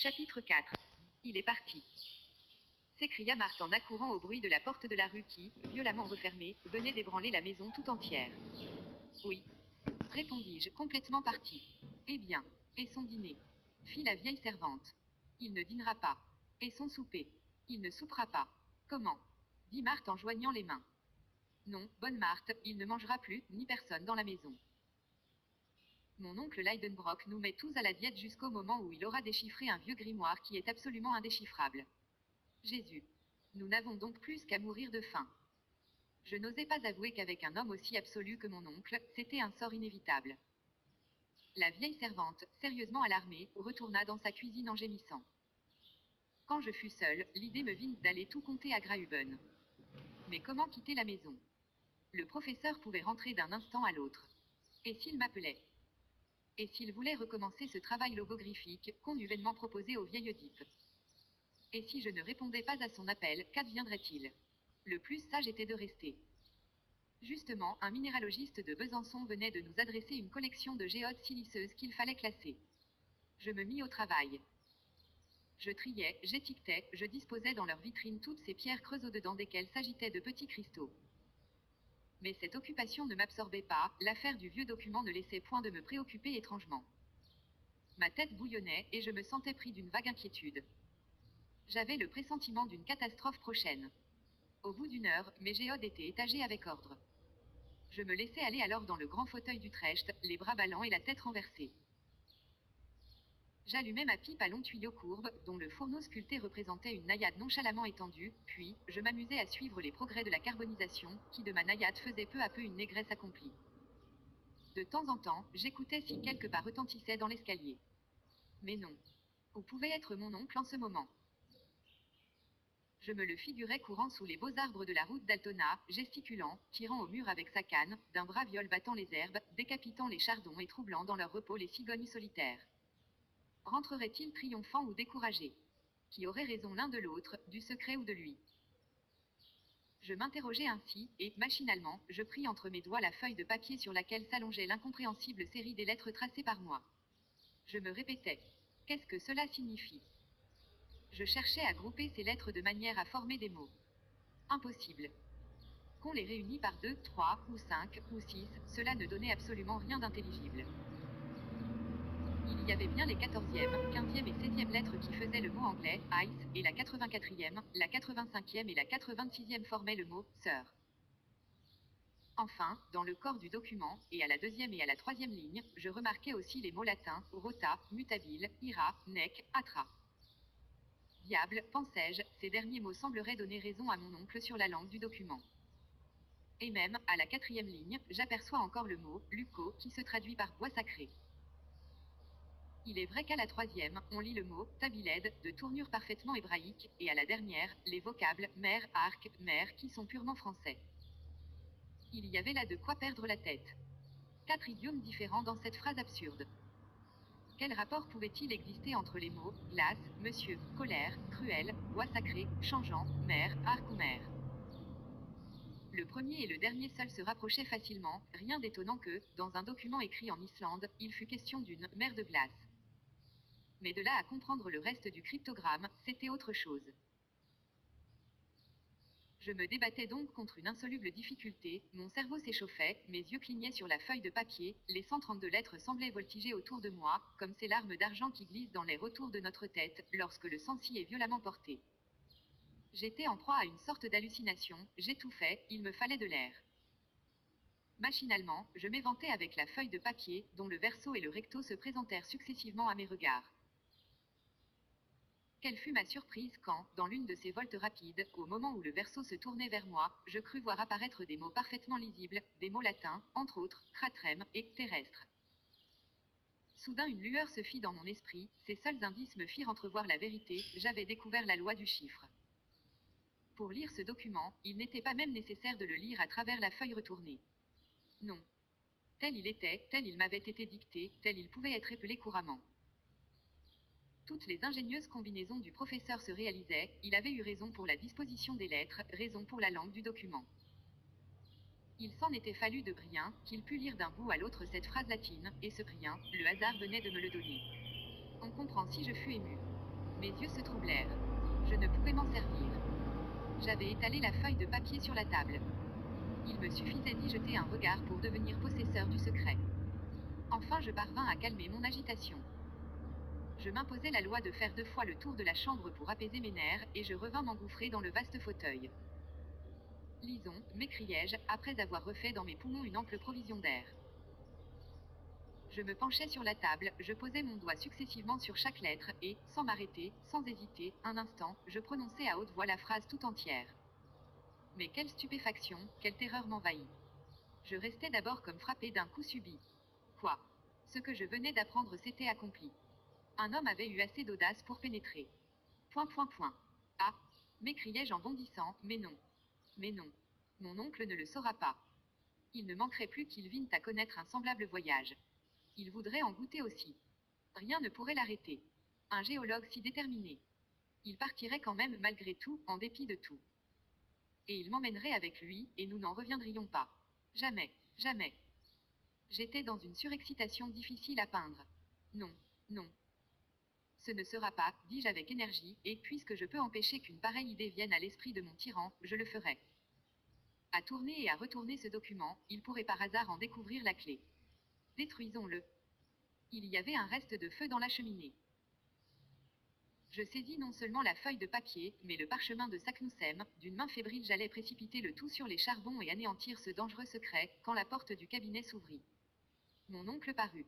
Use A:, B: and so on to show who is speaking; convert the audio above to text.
A: Chapitre 4. Il est parti. S'écria Marthe en accourant au bruit de la porte de la rue qui, violemment refermée, venait d'ébranler la maison tout entière. Oui, répondis-je, complètement parti. Eh bien, et son dîner? Fit la vieille servante. Il ne dînera pas. Et son souper? Il ne soupera pas. Comment? Dit Marthe en joignant les mains. Non, bonne Marthe, il ne mangera plus, ni personne dans la maison. Mon oncle Leidenbrock nous met tous à la diète jusqu'au moment où il aura déchiffré un vieux grimoire qui est absolument indéchiffrable. Jésus. Nous n'avons donc plus qu'à mourir de faim. Je n'osais pas avouer qu'avec un homme aussi absolu que mon oncle, c'était un sort inévitable. La vieille servante, sérieusement alarmée, retourna dans sa cuisine en gémissant. Quand je fus seule, l'idée me vint d'aller tout compter à Graüben. Mais comment quitter la maison? Le professeur pouvait rentrer d'un instant à l'autre. Et s'il m'appelait? Et s'il voulait recommencer ce travail logographique qu'on eût vainement proposé au vieil Oedipe? Et si je ne répondais pas à son appel, qu'adviendrait-il? Le plus sage était de rester. Justement, un minéralogiste de Besançon venait de nous adresser une collection de géodes siliceuses qu'il fallait classer. Je me mis au travail. Je triais, j'étiquetais, je disposais dans leur vitrine toutes ces pierres creuses au-dedans desquelles s'agitaient de petits cristaux. Mais cette occupation ne m'absorbait pas, l'affaire du vieux document ne laissait point de me préoccuper étrangement. Ma tête bouillonnait, et je me sentais pris d'une vague inquiétude. J'avais le pressentiment d'une catastrophe prochaine. Au bout d'une heure, mes géodes étaient étagées avec ordre. Je me laissais aller alors dans le grand fauteuil d'Utrecht, les bras ballants et la tête renversée. J'allumai ma pipe à long tuyau courbe, dont le fourneau sculpté représentait une naïade nonchalamment étendue, puis, je m'amusais à suivre les progrès de la carbonisation, qui de ma naïade faisait peu à peu une négresse accomplie. De temps en temps, j'écoutais si quelques pas retentissaient dans l'escalier. Mais non. Où pouvait être mon oncle en ce moment? Je me le figurais courant sous les beaux arbres de la route d'Altona, gesticulant, tirant au mur avec sa canne, d'un bras viol battant les herbes, décapitant les chardons et troublant dans leur repos les cigognes solitaires. Rentrerait-il triomphant ou découragé? Qui aurait raison l'un de l'autre, du secret ou de lui? Je m'interrogeais ainsi, et, machinalement, je pris entre mes doigts la feuille de papier sur laquelle s'allongeait l'incompréhensible série des lettres tracées par moi. Je me répétais. Qu'est-ce que cela signifie? Je cherchais à grouper ces lettres de manière à former des mots. Impossible. Qu'on les réunit par 2, 3, ou 5, ou 6, cela ne donnait absolument rien d'intelligible. Il y avait bien les 14e, 15e et 16e lettres qui faisaient le mot anglais, ice, et la 84e, la 85e et la 86e formaient le mot sœur. Enfin, dans le corps du document, et à la 2e et à la 3e ligne, je remarquais aussi les mots latins, rota, mutabile, ira, nec, atra. Diable, pensais-je, ces derniers mots sembleraient donner raison à mon oncle sur la langue du document. Et même, à la 4e ligne, j'aperçois encore le mot, luco, qui se traduit par bois sacré. Il est vrai qu'à la 3e, on lit le mot, tabiled, de tournure parfaitement hébraïque, et à la dernière, les vocables, mer, arc, mer, qui sont purement français. Il y avait là de quoi perdre la tête. 4 idiomes différents dans cette phrase absurde. Quel rapport pouvait-il exister entre les mots, glace, monsieur, colère, cruel, bois sacré, changeant, mer, arc ou mer? Le premier et le dernier seuls se rapprochaient facilement, rien d'étonnant que, dans un document écrit en Islande, il fût question d'une mer de glace. Mais de là à comprendre le reste du cryptogramme, c'était autre chose. Je me débattais donc contre une insoluble difficulté, mon cerveau s'échauffait, mes yeux clignaient sur la feuille de papier, les 132 lettres semblaient voltiger autour de moi, comme ces larmes d'argent qui glissent dans les retours de notre tête, lorsque le sensi est violemment porté. J'étais en proie à une sorte d'hallucination, j'étouffais, il me fallait de l'air. Machinalement, je m'éventai avec la feuille de papier, dont le verso et le recto se présentèrent successivement à mes regards. Quelle fut ma surprise quand, dans l'une de ces voltes rapides, au moment où le verso se tournait vers moi, je crus voir apparaître des mots parfaitement lisibles, des mots latins, entre autres, cratrem et terrestre. Soudain une lueur se fit dans mon esprit, ces seuls indices me firent entrevoir la vérité, j'avais découvert la loi du chiffre. Pour lire ce document, il n'était pas même nécessaire de le lire à travers la feuille retournée. Non. Tel il était, tel il m'avait été dicté, tel il pouvait être épelé couramment. Toutes les ingénieuses combinaisons du professeur se réalisaient, il avait eu raison pour la disposition des lettres, raison pour la langue du document. Il s'en était fallu de rien, qu'il pût lire d'un bout à l'autre cette phrase latine, et ce rien, le hasard venait de me le donner. On comprend si je fus ému. Mes yeux se troublèrent. Je ne pouvais m'en servir. J'avais étalé la feuille de papier sur la table. Il me suffisait d'y jeter un regard pour devenir possesseur du secret. Enfin je parvins à calmer mon agitation. Je m'imposais la loi de faire 2 fois le tour de la chambre pour apaiser mes nerfs, et je revins m'engouffrer dans le vaste fauteuil. Lisons, m'écriai-je, après avoir refait dans mes poumons une ample provision d'air. Je me penchai sur la table, je posai mon doigt successivement sur chaque lettre, et, sans m'arrêter, sans hésiter, un instant, je prononçai à haute voix la phrase tout entière. Mais quelle stupéfaction, quelle terreur m'envahit. Je restai d'abord comme frappé d'un coup subit. Quoi? Ce que je venais d'apprendre s'était accompli. Un homme avait eu assez d'audace pour pénétrer. ... Ah! M'écriai-je en bondissant, mais non. Mais non. Mon oncle ne le saura pas. Il ne manquerait plus qu'il vînt à connaître un semblable voyage. Il voudrait en goûter aussi. Rien ne pourrait l'arrêter. Un géologue si déterminé. Il partirait quand même malgré tout, en dépit de tout. Et il m'emmènerait avec lui, et nous n'en reviendrions pas. Jamais, jamais. J'étais dans une surexcitation difficile à peindre. Non, non. Ce ne sera pas, dis-je avec énergie, et puisque je peux empêcher qu'une pareille idée vienne à l'esprit de mon tyran, je le ferai. À tourner et à retourner ce document, il pourrait par hasard en découvrir la clé. Détruisons-le. Il y avait un reste de feu dans la cheminée. Je saisis non seulement la feuille de papier, mais le parchemin de Saknussemm, d'une main fébrile j'allais précipiter le tout sur les charbons et anéantir ce dangereux secret, quand la porte du cabinet s'ouvrit. Mon oncle parut.